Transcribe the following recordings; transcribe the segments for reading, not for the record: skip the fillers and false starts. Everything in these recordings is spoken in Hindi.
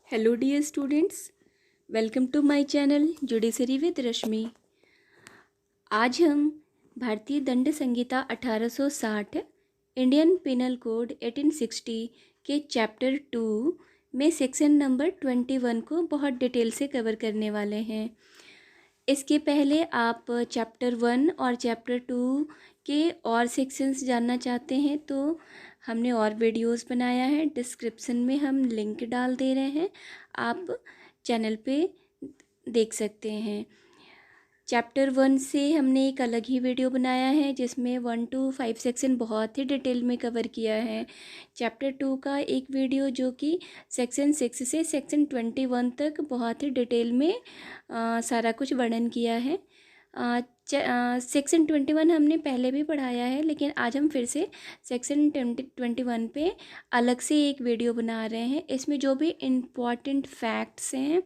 Hello dear students, welcome to my channel judiciary with Rashmi. आज हम भारतीय दंड संहिता 1860, इंडियन पिनल कोड 1860 के चैप्टर 2 में सेक्शन नंबर 21 को बहुत डिटेल से कवर करने वाले हैं। इसके पहले आप चैप्टर 1 और चैप्टर 2 के और सेक्शंस जानना चाहते हैं तो हमने और वीडियोस बनाया है। डिस्क्रिप्शन में हम लिंक डाल दे रहे हैं, आप चैनल पे देख सकते हैं। चैप्टर 1 से हमने एक अलग ही वीडियो बनाया है जिसमें 1 to 5 सेक्शन बहुत ही डिटेल में कवर किया है। चैप्टर 2 का एक वीडियो जो कि सेक्शन 6 से सेक्शन 21 तक बहुत ही डिटेल में सारा कुछ वर्णन किया है। सेक्शन 21 हमने पहले भी पढ़ाया है, लेकिन आज हम फिर से सेक्शन 21 पे अलग से एक वीडियो बना रहे हैं। इसमें जो भी इम्पॉर्टेंट फैक्ट्स हैं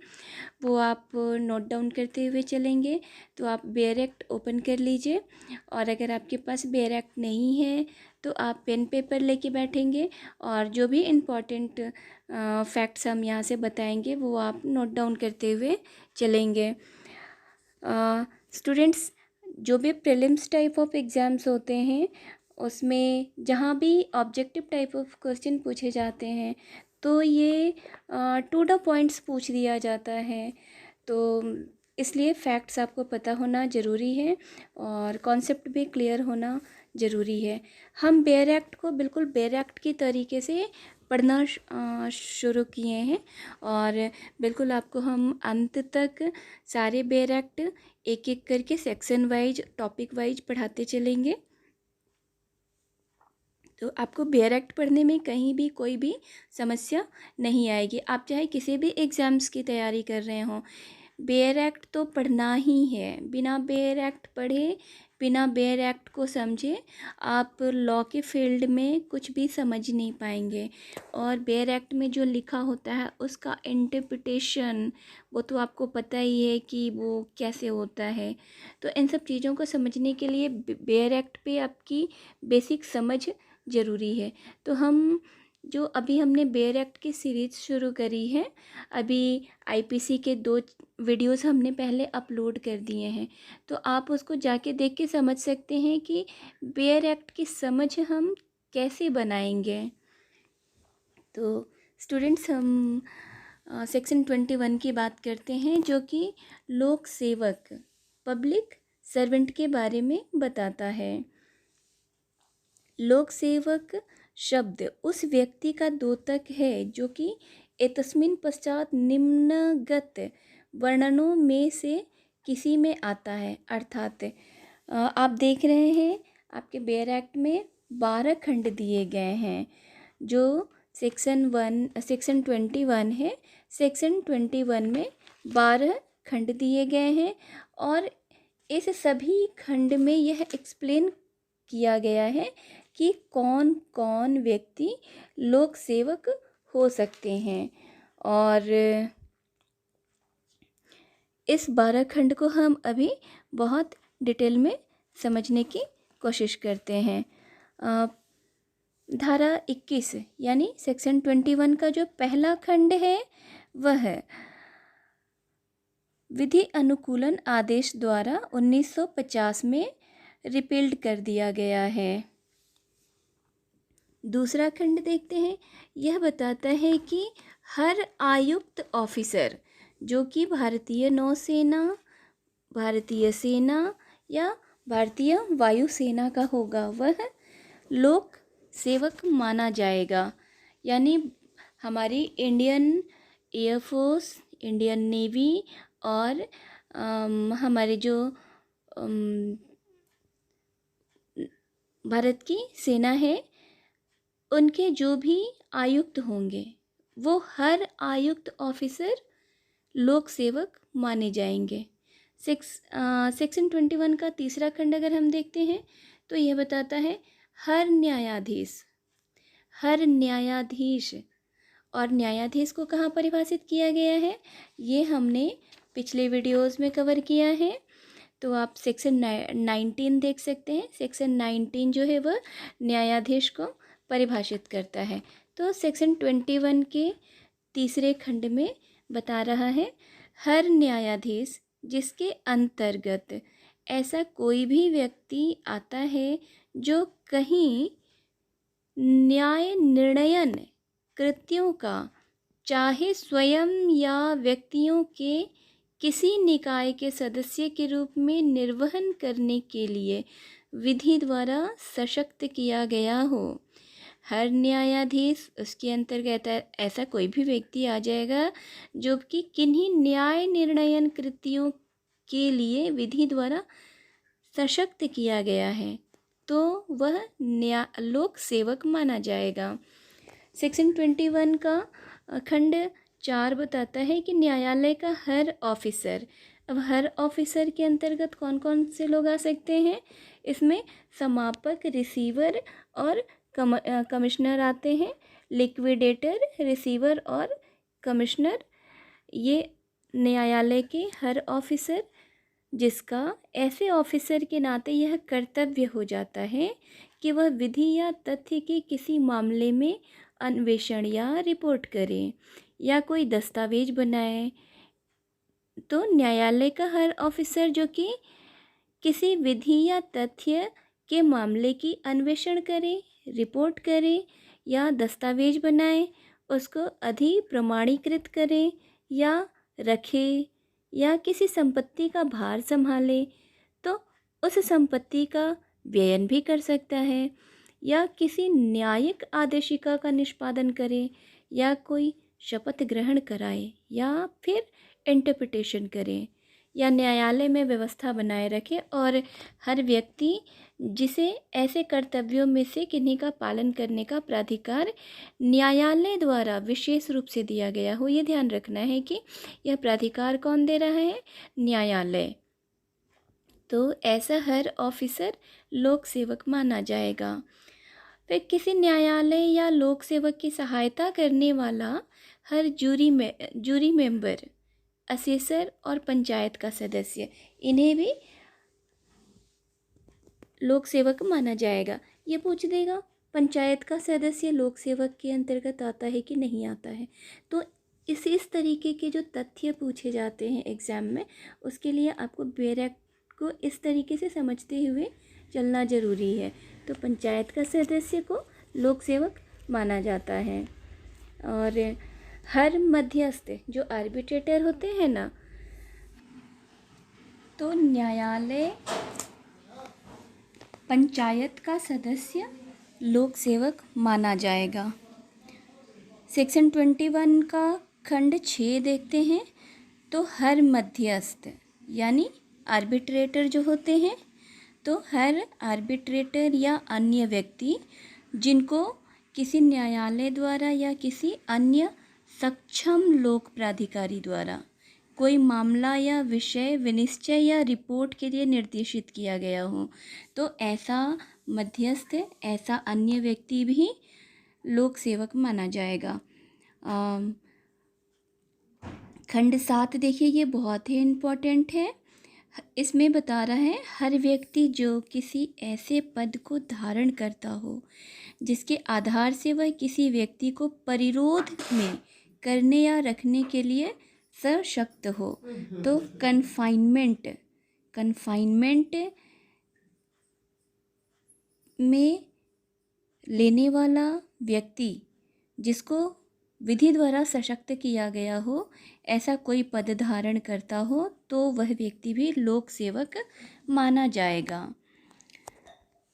वो आप नोट डाउन करते हुए चलेंगे। तो आप बेयर एक्ट ओपन कर लीजिए, और अगर आपके पास बेयर एक्ट नहीं है तो आप पेन पेपर लेके बैठेंगे और जो भी इम्पॉर्टेंट फैक्ट्स हम यहाँ से बताएंगे वो आप नोट डाउन करते हुए चलेंगे। स्टूडेंट्स, जो भी प्रीलिम्स टाइप ऑफ एग्ज़ाम्स होते हैं उसमें जहाँ भी ऑब्जेक्टिव टाइप ऑफ क्वेश्चन पूछे जाते हैं तो ये टू द पॉइंट्स पूछ दिया जाता है। तो इसलिए फैक्ट्स आपको पता होना ज़रूरी है और कॉन्सेप्ट भी क्लियर होना ज़रूरी है। हम बेयर एक्ट को बिल्कुल बेयर एक्ट की तरीके से पढ़ना शुरू किए हैं और बिल्कुल आपको हम अंत तक सारे बेयर एक्ट एक एक करके सेक्शन वाइज टॉपिक वाइज पढ़ाते चलेंगे। तो आपको बेयर एक्ट पढ़ने में कहीं भी कोई भी समस्या नहीं आएगी। आप चाहे किसी भी एग्ज़ाम्स की तैयारी कर रहे हों, बेयर एक्ट तो पढ़ना ही है। बिना बेयर एक्ट पढ़े, बिना बेयर एक्ट को समझे आप लॉ के फील्ड में कुछ भी समझ नहीं पाएंगे। और बेयर एक्ट में जो लिखा होता है उसका इंटरप्रिटेशन वो तो आपको पता ही है कि वो कैसे होता है। तो इन सब चीज़ों को समझने के लिए बेयर एक्ट पे आपकी बेसिक समझ ज़रूरी है। तो हम जो अभी हमने बेयर एक्ट की सीरीज़ शुरू करी है, अभी आईपीसी के 2 वीडियोस हमने पहले अपलोड कर दिए हैं, तो आप उसको जाके देख के समझ सकते हैं कि बेयर एक्ट की समझ हम कैसे बनाएंगे। तो स्टूडेंट्स, हम सेक्शन 21 की बात करते हैं जो कि लोक सेवक पब्लिक सर्वेंट के बारे में बताता है। लोक सेवक शब्द उस व्यक्ति का द्योतक है जो कि एतस्मिन पश्चात निम्नगत वर्णनों में से किसी में आता है। अर्थात आप देख रहे हैं आपके बेयर एक्ट में 12 खंड दिए गए हैं। जो सेक्शन 21 है, सेक्शन 21 में 12 खंड दिए गए हैं और इस सभी खंड में यह एक्सप्लेन किया गया है कि कौन कौन व्यक्ति लोक सेवक हो सकते हैं। और इस 12 खंड को हम अभी बहुत डिटेल में समझने की कोशिश करते हैं। धारा 21 यानी सेक्शन 21 का जो पहला खंड है वह विधि अनुकूलन आदेश द्वारा 1950 में रिपील्ड कर दिया गया है। दूसरा खंड देखते हैं। यह बताता है कि हर आयुक्त ऑफिसर जो कि भारतीय नौसेना, भारतीय सेना या भारतीय वायुसेना का होगा वह लोक सेवक माना जाएगा। यानी हमारी इंडियन एयरफोर्स, इंडियन नेवी और हमारे जो भारत की सेना है उनके जो भी आयुक्त होंगे वो हर आयुक्त ऑफिसर लोक सेवक माने जाएंगे। सेक्शन 21 का तीसरा खंड अगर हम देखते हैं तो यह बताता है हर न्यायाधीश और न्यायाधीश को कहाँ परिभाषित किया गया है ये हमने पिछले वीडियोस में कवर किया है। तो आप सेक्शन 19 देख सकते हैं। सेक्शन 19 जो है वह न्यायाधीश को परिभाषित करता है। तो सेक्शन 21 के तीसरे खंड में बता रहा है, हर न्यायाधीश जिसके अंतर्गत ऐसा कोई भी व्यक्ति आता है जो कहीं न्याय निर्णयन कृत्यों का चाहे स्वयं या व्यक्तियों के किसी निकाय के सदस्य के रूप में निर्वहन करने के लिए विधि द्वारा सशक्त किया गया हो। हर न्यायाधीश, उसके अंतर्गत ऐसा कोई भी व्यक्ति आ जाएगा जो कि किन्हीं न्याय निर्णयन कृत्यों के लिए विधि द्वारा सशक्त किया गया है, तो वह लोक सेवक माना जाएगा। सेक्शन 21 का खंड 4 बताता है कि न्यायालय का हर ऑफिसर, अब हर ऑफिसर के अंतर्गत कौन कौन से लोग आ सकते हैं, इसमें समापक, रिसीवर और कमिश्नर आते हैं। लिक्विडेटर, रिसीवर और कमिश्नर, ये न्यायालय के हर ऑफिसर जिसका ऐसे ऑफिसर के नाते यह कर्तव्य हो जाता है कि वह विधि या तथ्य के किसी मामले में अन्वेषण या रिपोर्ट करे या कोई दस्तावेज बनाए, तो न्यायालय का हर ऑफिसर जो कि किसी विधि या तथ्य के मामले की अन्वेषण करे, रिपोर्ट करे या दस्तावेज बनाए, उसको अधिप्रमाणीकृत करे या रखे या किसी संपत्ति का भार संभाले, तो उस संपत्ति का व्ययन भी कर सकता है या किसी न्यायिक आदेशिका का निष्पादन करे या कोई शपथ ग्रहण कराए या फिर इंटरप्रिटेशन करे या न्यायालय में व्यवस्था बनाए रखे, और हर व्यक्ति जिसे ऐसे कर्तव्यों में से किन्हीं का पालन करने का प्राधिकार न्यायालय द्वारा विशेष रूप से दिया गया हो। ये ध्यान रखना है कि यह प्राधिकार कौन दे रहा है, न्यायालय। तो ऐसा हर ऑफिसर लोक सेवक माना जाएगा। फिर किसी न्यायालय या लोक सेवक की सहायता करने वाला हर जूरी मेंबर, असेसर और पंचायत का सदस्य, इन्हें भी लोक सेवक माना जाएगा। ये पूछ देगा पंचायत का सदस्य लोक सेवक के अंतर्गत आता है कि नहीं आता है। तो इस तरीके के जो तथ्य पूछे जाते हैं एग्ज़ाम में, उसके लिए आपको बेयर एक्ट को इस तरीके से समझते हुए चलना ज़रूरी है। तो पंचायत का सदस्य को लोक सेवक माना जाता है। और हर मध्यस्थ जो आर्बिट्रेटर होते हैं ना, तो न्यायालय पंचायत का सदस्य लोक सेवक माना जाएगा। सेक्शन 21 का खंड 6 देखते हैं। तो हर मध्यस्थ यानी आर्बिट्रेटर जो होते हैं, तो हर आर्बिट्रेटर या अन्य व्यक्ति जिनको किसी न्यायालय द्वारा या किसी अन्य सक्षम लोक प्राधिकारी द्वारा कोई मामला या विषय विनिश्चय या रिपोर्ट के लिए निर्देशित किया गया हो, तो ऐसा मध्यस्थ, ऐसा अन्य व्यक्ति भी लोक सेवक माना जाएगा। खंड 7 देखिए, ये बहुत ही इम्पोर्टेंट है। इसमें बता रहा है, हर व्यक्ति जो किसी ऐसे पद को धारण करता हो जिसके आधार से वह किसी व्यक्ति को परिरोध में करने या रखने के लिए सशक्त हो, तो कन्फाइनमेंट में लेने वाला व्यक्ति जिसको विधि द्वारा सशक्त किया गया हो, ऐसा कोई पद धारण करता हो, तो वह व्यक्ति भी लोक सेवक माना जाएगा।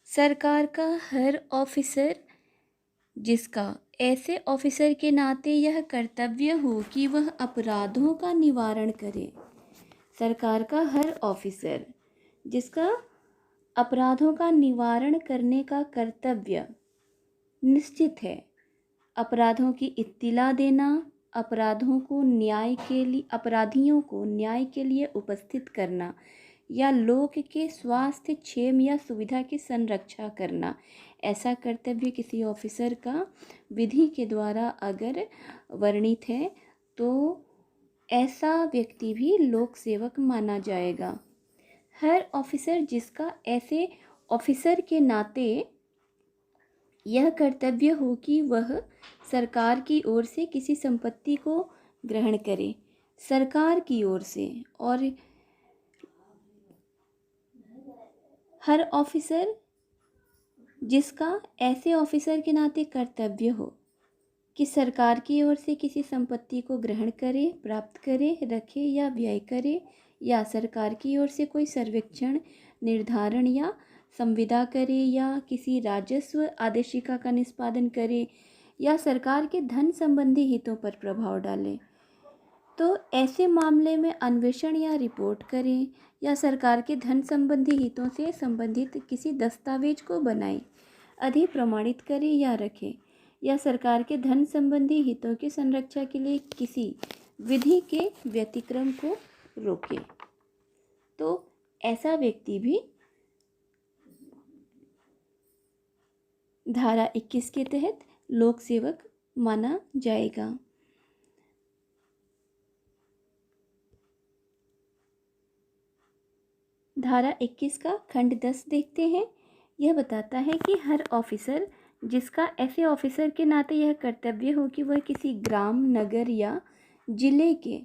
सरकार का हर ऑफिसर जिसका ऐसे ऑफिसर के नाते यह कर्तव्य हो कि वह अपराधों का निवारण करे, सरकार का हर ऑफिसर जिसका अपराधों का निवारण करने का कर्तव्य निश्चित है, अपराधों की इत्तिला देना, अपराधियों को न्याय के लिए उपस्थित करना या लोक के स्वास्थ्य, क्षेम या सुविधा की संरक्षा करना, ऐसा कर्तव्य किसी ऑफिसर का विधि के द्वारा अगर वर्णित है, तो ऐसा व्यक्ति भी लोक सेवक माना जाएगा। हर ऑफिसर जिसका ऐसे ऑफिसर के नाते यह कर्तव्य हो कि वह सरकार की ओर से किसी संपत्ति को ग्रहण करे, सरकार की ओर से। और हर ऑफिसर जिसका ऐसे ऑफिसर के नाते कर्तव्य हो कि सरकार की ओर से किसी संपत्ति को ग्रहण करे, प्राप्त करे, रखे या व्यय करे, या सरकार की ओर से कोई सर्वेक्षण, निर्धारण या संविदा करे, या किसी राजस्व आदेशिका का निष्पादन करे, या सरकार के धन संबंधी हितों पर प्रभाव डाले, तो ऐसे मामले में अन्वेषण या रिपोर्ट करें, या सरकार के धन संबंधी हितों से संबंधित किसी दस्तावेज को बनाए, अधिप्रमाणित करे या रखे, या सरकार के धन संबंधी हितों की संरक्षा के लिए किसी विधि के व्यतिक्रम को रोके, तो ऐसा व्यक्ति भी धारा 21 के तहत लोक सेवक माना जाएगा। धारा 21 का खंड 10 देखते हैं। यह बताता है कि हर ऑफिसर जिसका ऐसे ऑफिसर के नाते यह कर्तव्य हो कि वह किसी ग्राम, नगर या जिले के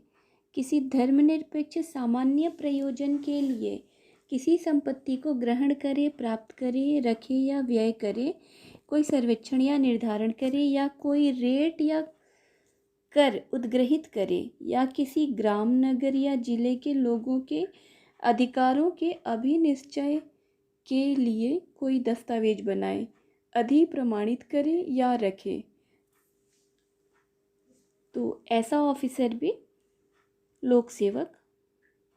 किसी धर्मनिरपेक्ष सामान्य प्रयोजन के लिए किसी संपत्ति को ग्रहण करे, प्राप्त करे, रखे या व्यय करे, कोई सर्वेक्षण या निर्धारण करे, या कोई रेट या कर उद्ग्रहित करे, या किसी ग्राम, नगर या जिले के लोगों के अधिकारों के अभिनिश्चय के लिए कोई दस्तावेज बनाए, अधिप्रमाणित करे या रखे, तो ऐसा ऑफिसर भी लोक सेवक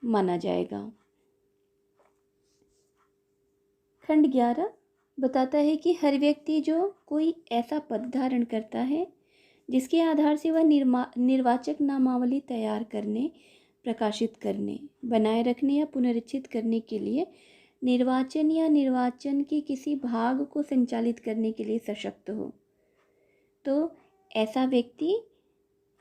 माना जाएगा। खंड 11 बताता है कि हर व्यक्ति जो कोई ऐसा पद धारण करता है जिसके आधार से वह निर्वाचक नामावली तैयार करने, प्रकाशित करने, बनाए रखने या पुनरीक्षित करने के लिए, निर्वाचन या निर्वाचन के किसी भाग को संचालित करने के लिए सशक्त हो, तो ऐसा व्यक्ति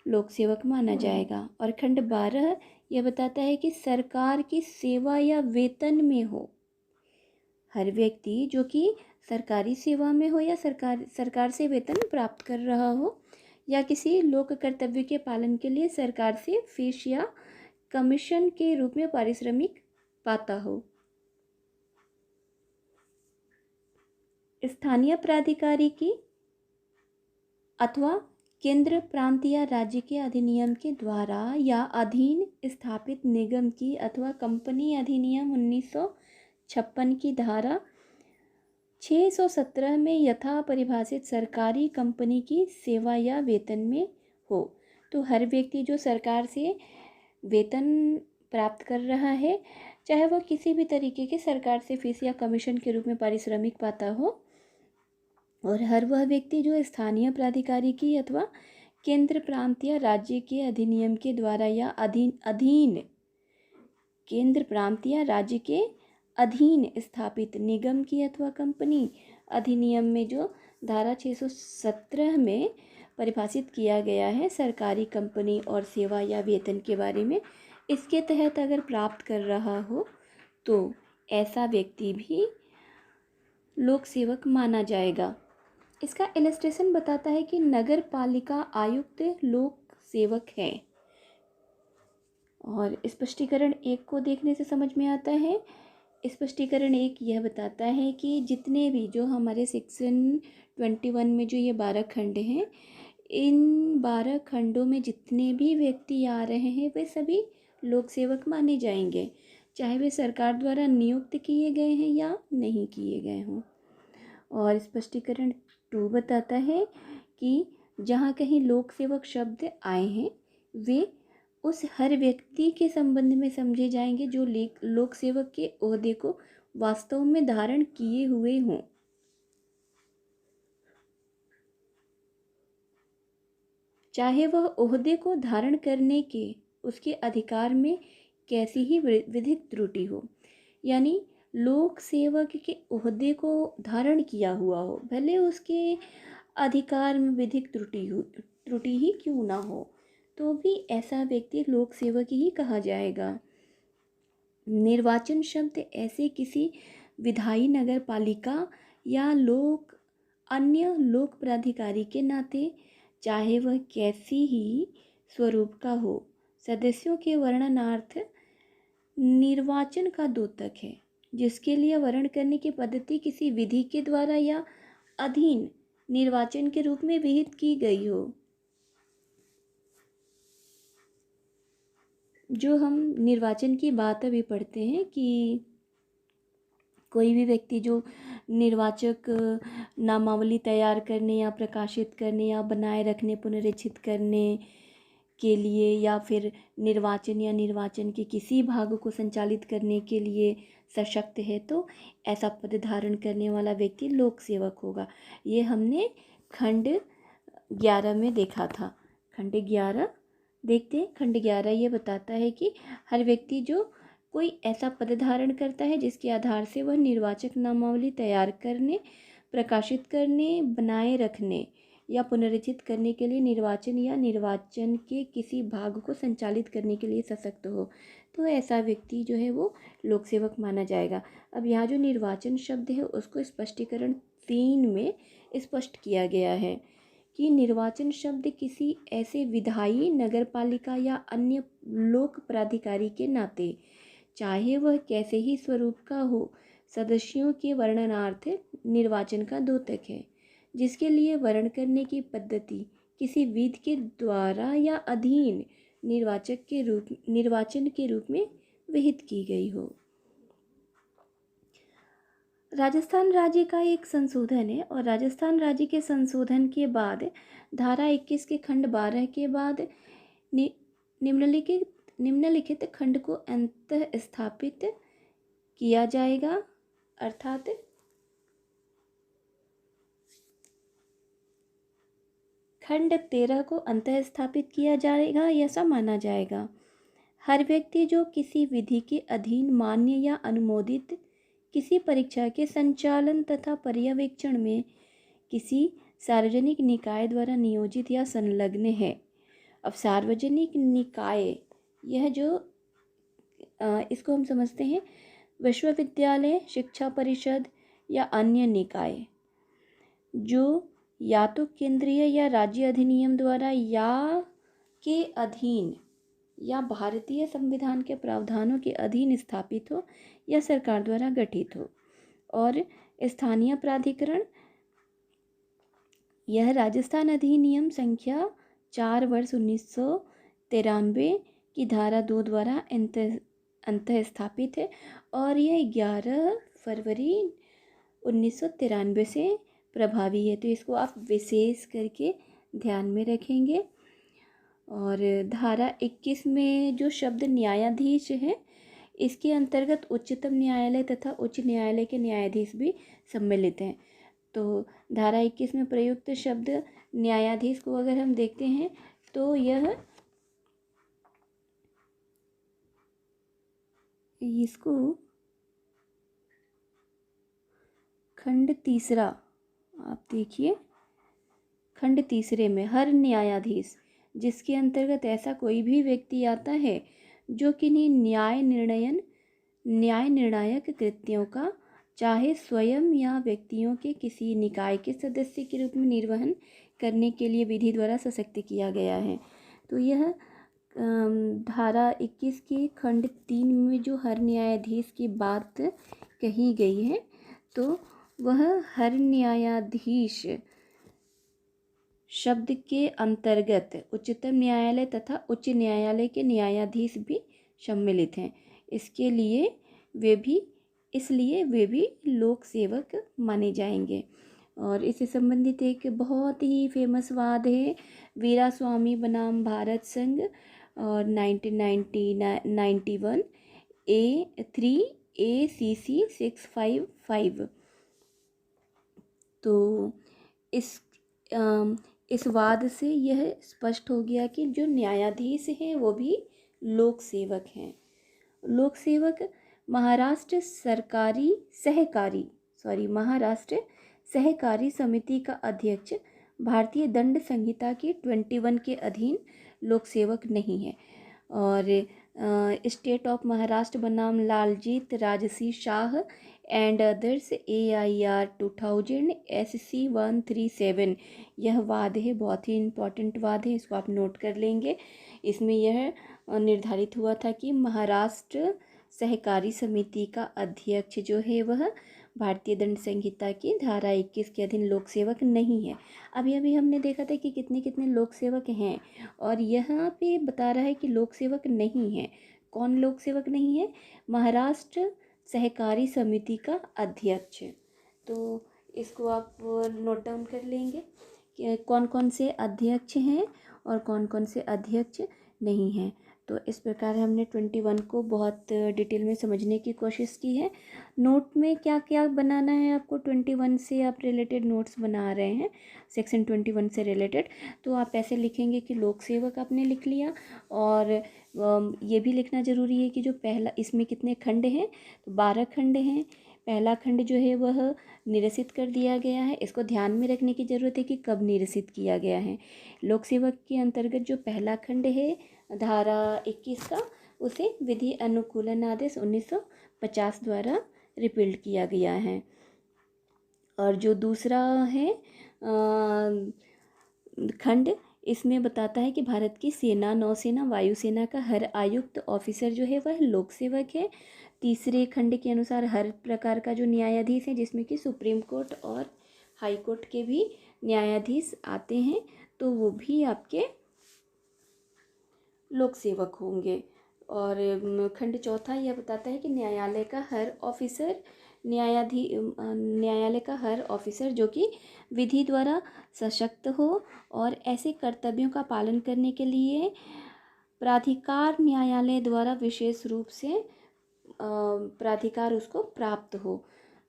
लोक सेवक माना जाएगा। और खंड 12 यह बताता है कि सरकार की सेवा या वेतन में हो, हर व्यक्ति जो कि सरकारी सेवा में हो या सरकार से वेतन प्राप्त कर रहा हो, या किसी लोक कर्तव्य के पालन के लिए सरकार से फीस या कमीशन के रूप में पारिश्रमिक पाता हो। स्थानीय प्राधिकारी की अथवा केंद्र, प्रांत या राज्य के अधिनियम के द्वारा या अधीन स्थापित निगम की अथवा कंपनी अधिनियम 1956 की धारा 617 में यथा परिभाषित सरकारी कंपनी की सेवा या वेतन में हो, तो हर व्यक्ति जो सरकार से वेतन प्राप्त कर रहा है, चाहे वह किसी भी तरीके के सरकार से फीस या कमीशन के रूप में पारिश्रमिक पाता हो, और हर वह व्यक्ति जो स्थानीय प्राधिकारी की अथवा केंद्र, प्रांत या राज्य के अधिनियम के द्वारा या अधीन केंद्र, प्रांत या राज्य के अधीन स्थापित निगम की अथवा कंपनी अधिनियम में जो धारा 617 में परिभाषित किया गया है सरकारी कंपनी और सेवा या वेतन के बारे में, इसके तहत अगर प्राप्त कर रहा हो, तो ऐसा व्यक्ति भी लोक सेवक माना जाएगा। इसका इलस्ट्रेशन बताता है कि नगर पालिका आयुक्त लोक सेवक है, और स्पष्टीकरण 1 को देखने से समझ में आता है। स्पष्टीकरण 1 यह बताता है कि जितने भी जो हमारे सेक्शन 21 में जो ये 12 खंड हैं, इन 12 खंडों में जितने भी व्यक्ति आ रहे हैं वे सभी लोक सेवक माने जाएंगे, चाहे वे सरकार द्वारा नियुक्त किए गए हैं या नहीं किए गए हों। और स्पष्टीकरण 2 बताता है कि जहाँ कहीं लोक सेवक शब्द आए हैं वे उस हर व्यक्ति के संबंध में समझे जाएंगे जो लोक सेवक के ओहदे को वास्तव में धारण किए हुए हों। चाहे वह ओहदे को धारण करने के उसके अधिकार में कैसी ही विधिक त्रुटि हो, यानी लोक सेवक के ओहदे को धारण किया हुआ हो, भले उसके अधिकार में विधिक त्रुटि ही क्यों ना हो, तो भी ऐसा व्यक्ति लोक सेवक ही कहा जाएगा। निर्वाचन शब्द ऐसे किसी विधायी नगर पालिका या अन्य लोक प्राधिकारी के नाते चाहे वह कैसी ही स्वरूप का हो। सदस्यों के वर्णनार्थ निर्वाचन का द्योतक है, जिसके लिए वर्ण करने की पद्धति किसी विधि के द्वारा या अधीन निर्वाचन के रूप में विहित की गई हो। जो हम निर्वाचन की बात अभी पढ़ते हैं कि कोई भी व्यक्ति जो निर्वाचक नामावली तैयार करने या प्रकाशित करने या बनाए रखने पुनरीक्षित करने के लिए या फिर निर्वाचन या निर्वाचन के किसी भाग को संचालित करने के लिए सशक्त है, तो ऐसा पद धारण करने वाला व्यक्ति लोक सेवक होगा। ये हमने खंड 11 में देखा था। खंड 11 देखते हैं। खंड 11 ये बताता है कि हर व्यक्ति जो कोई ऐसा पद धारण करता है जिसके आधार से वह निर्वाचक नामावली तैयार करने, प्रकाशित करने, बनाए रखने या पुनरीक्षित करने के लिए निर्वाचन या निर्वाचन के किसी भाग को संचालित करने के लिए सशक्त हो, तो ऐसा व्यक्ति जो है वो लोक सेवक माना जाएगा। अब यहाँ जो निर्वाचन शब्द है उसको स्पष्टीकरण 3 में स्पष्ट किया गया है कि निर्वाचन शब्द किसी ऐसे विधायी, नगरपालिका या अन्य लोक प्राधिकारी के नाते, चाहे वह कैसे ही स्वरूप का हो, सदस्यों के वर्णनार्थ निर्वाचन का द्योतक है, जिसके लिए वर्ण करने की पद्धति किसी विधि के द्वारा या अधीन निर्वाचन के रूप में विहित की गई हो। राजस्थान राज्य का एक संशोधन है और राजस्थान राज्य के संशोधन के बाद धारा 21 के खंड 12 के बाद निम्नलिखित खंड को अंतः स्थापित किया जाएगा, अर्थात खंड 13 को अंतः स्थापित किया जाएगा, ऐसा माना जाएगा। हर व्यक्ति जो किसी विधि के अधीन मान्य या अनुमोदित किसी परीक्षा के संचालन तथा पर्यवेक्षण में किसी सार्वजनिक निकाय द्वारा नियोजित या संलग्न है। अब सार्वजनिक निकाय यह जो इसको हम समझते हैं विश्वविद्यालय, शिक्षा परिषद या अन्य निकाय जो या तो केंद्रीय या राज्य अधिनियम द्वारा या के अधीन या भारतीय संविधान के प्रावधानों के अधीन स्थापित हो या सरकार द्वारा गठित हो। और स्थानीय प्राधिकरण यह राजस्थान अधिनियम संख्या 4 वर्ष 1993 की धारा 2 द्वारा अंतः स्थापित है और यह 11 फरवरी 1993 से प्रभावी है। तो इसको आप विशेष करके ध्यान में रखेंगे। और धारा 21 में जो शब्द न्यायाधीश है, इसके अंतर्गत उच्चतम न्यायालय तथा उच्च न्यायालय के न्यायाधीश भी सम्मिलित हैं। तो धारा 21 में प्रयुक्त शब्द न्यायाधीश को अगर हम देखते हैं तो यह इसको खंड 3 आप देखिए, खंड 3 में हर न्यायाधीश जिसके अंतर्गत ऐसा कोई भी व्यक्ति आता है जो किन्हीं न्याय निर्णायक कृत्यों का चाहे स्वयं या व्यक्तियों के किसी निकाय के सदस्य के रूप में निर्वहन करने के लिए विधि द्वारा सशक्त किया गया है। तो यह धारा 21 के खंड 3 में जो हर न्यायाधीश की बात कही गई है, तो वह हर न्यायाधीश शब्द के अंतर्गत उच्चतम न्यायालय तथा उच्च न्यायालय के न्यायाधीश भी सम्मिलित हैं। इसलिए वे भी लोक सेवक माने जाएंगे। और इससे संबंधित एक बहुत ही फेमस वाद है वीरास्वामी बनाम भारत संघ और 1991 A3 ACC 655। तो इस वाद से यह स्पष्ट हो गया कि जो न्यायाधीश हैं वो भी लोक सेवक हैं। लोक सेवक महाराष्ट्र सहकारी समिति का अध्यक्ष भारतीय दंड संहिता की 21 के अधीन लोक सेवक नहीं है। और स्टेट ऑफ महाराष्ट्र बनाम लालजीत राजसी Shah and others AIR 2000 SC 137। यह वाद है, बहुत ही इम्पॉर्टेंट वाद है, इसको आप नोट कर लेंगे। इसमें यह निर्धारित हुआ था कि महाराष्ट्र सहकारी समिति का अध्यक्ष जो है वह भारतीय दंड संहिता की धारा 21 के अधीन लोक सेवक नहीं है। अभी अभी हमने देखा था कि कितने कितने लोक सेवक हैं, और यहाँ पे बता रहा है कि लोक सेवक नहीं है। कौन लोक सेवक नहीं है? महाराष्ट्र सहकारी समिति का अध्यक्ष। तो इसको आप नोट डाउन कर लेंगे कि कौन कौन से अध्यक्ष हैं और कौन कौन से अध्यक्ष नहीं हैं। तो इस प्रकार हमने 21 को बहुत डिटेल में समझने की कोशिश की है। नोट में क्या क्या बनाना है आपको, 21 से आप रिलेटेड नोट्स बना रहे हैं सेक्शन 21 से रिलेटेड, तो आप ऐसे लिखेंगे कि लोक सेवक आपने लिख लिया, और ये भी लिखना ज़रूरी है कि जो पहला, इसमें कितने खंड हैं, तो 12 खंड हैं। पहला खंड जो है वह निरसित कर दिया गया है। इसको ध्यान में रखने की ज़रूरत है कि कब निरसित किया गया है। लोक सेवक के अंतर्गत जो पहला खंड है धारा 21 का, उसे विधि अनुकूलन आदेश 1950 द्वारा रिपील्ड किया गया है। और जो दूसरा है खंड, इसमें बताता है कि भारत की सेना, नौसेना, वायुसेना का हर आयुक्त ऑफिसर जो है वह लोक सेवक है। तीसरे खंड के अनुसार हर प्रकार का जो न्यायाधीश है, जिसमें कि सुप्रीम कोर्ट और हाई कोर्ट के भी न्यायाधीश आते हैं, तो वो भी आपके लोक सेवक होंगे। और खंड चौथा यह बताता है कि न्यायालय का हर ऑफिसर, न्यायालय का हर ऑफिसर जो कि विधि द्वारा सशक्त हो और ऐसे कर्तव्यों का पालन करने के लिए प्राधिकार न्यायालय द्वारा विशेष रूप से प्राधिकार उसको प्राप्त हो,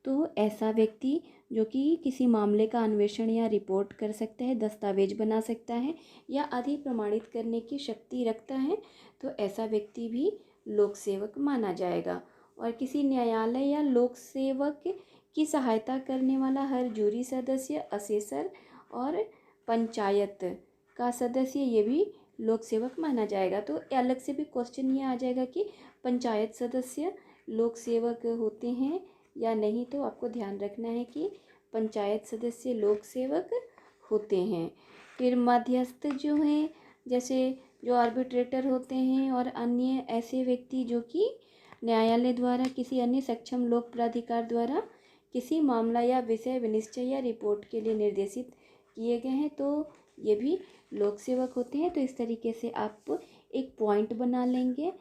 तो ऐसा व्यक्ति जो कि किसी मामले का अन्वेषण या रिपोर्ट कर सकता है, दस्तावेज बना सकता है या आदि प्रमाणित करने की शक्ति रखता है, तो ऐसा व्यक्ति भी लोक सेवक माना जाएगा। और किसी न्यायालय या लोक सेवक की सहायता करने वाला हर जूरी सदस्य, असेसर और पंचायत का सदस्य, ये भी लोक सेवक माना जाएगा। तो अलग से भी क्वेश्चन ये आ जाएगा कि पंचायत सदस्य लोक सेवक होते हैं या नहीं, तो आपको ध्यान रखना है कि पंचायत सदस्य लोक सेवक होते हैं। फिर मध्यस्थ जो हैं, जैसे जो आर्बिट्रेटर होते हैं और अन्य ऐसे व्यक्ति जो कि न्यायालय द्वारा किसी अन्य सक्षम लोक प्राधिकार द्वारा किसी मामला या विषय विनिश्चय या रिपोर्ट के लिए निर्देशित किए गए हैं, तो ये भी लोक सेवक होते हैं। तो इस तरीके से आप एक पॉइंट बना लेंगे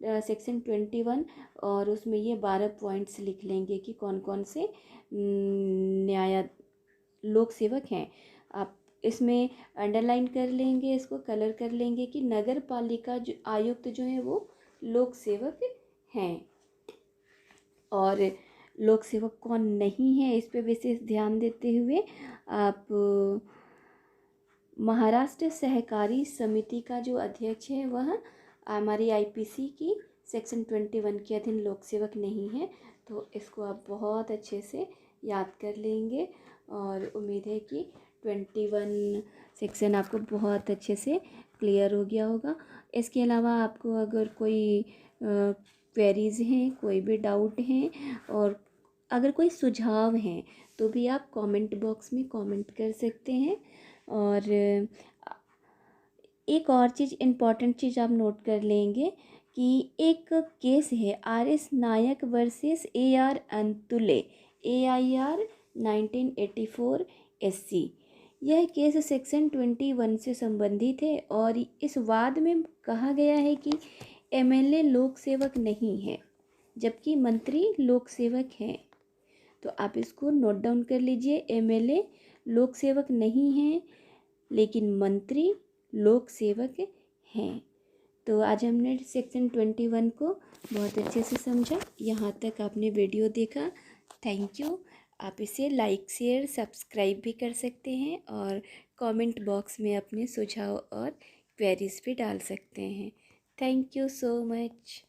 सेक्शन 21, और उसमें ये 12 पॉइंट्स लिख लेंगे कि कौन कौन से लोक सेवक हैं। आप इसमें अंडरलाइन कर लेंगे, इसको कलर कर लेंगे कि नगर पालिका जो आयुक्त जो है वो लोक सेवक हैं, और लोक सेवक कौन नहीं है इस पे विशेष ध्यान देते हुए आप महाराष्ट्र सहकारी समिति का जो अध्यक्ष है वह हमारी IPC की सेक्शन 21 के अधीन लोक सेवक नहीं है। तो इसको आप बहुत अच्छे से याद कर लेंगे, और उम्मीद है कि 21 सेक्शन आपको बहुत अच्छे से क्लियर हो गया होगा। इसके अलावा आपको अगर कोई क्वेरीज़ हैं, कोई भी डाउट हैं, और अगर कोई सुझाव हैं, तो भी आप कमेंट बॉक्स में कमेंट कर सकते हैं। और एक और चीज़, इम्पॉर्टेंट चीज़ आप नोट कर लेंगे कि एक केस है RS Nayak versus AR Antulay, AIR 1984 SC। यह केस सेक्शन 21 से संबंधित है, और इस वाद में कहा गया है कि MLA लोक सेवक नहीं है जबकि मंत्री लोक सेवक हैं। तो आप इसको नोट डाउन कर लीजिए, MLA लोक सेवक नहीं हैं लेकिन मंत्री लोक सेवक हैं। तो आज हमने सेक्शन 21 को बहुत अच्छे से समझा। यहाँ तक आपने वीडियो देखा, थैंक यू। आप इसे लाइक, शेयर, सब्सक्राइब भी कर सकते हैं, और कमेंट बॉक्स में अपने सुझाव और क्वेरीज भी डाल सकते हैं। Thank you so much.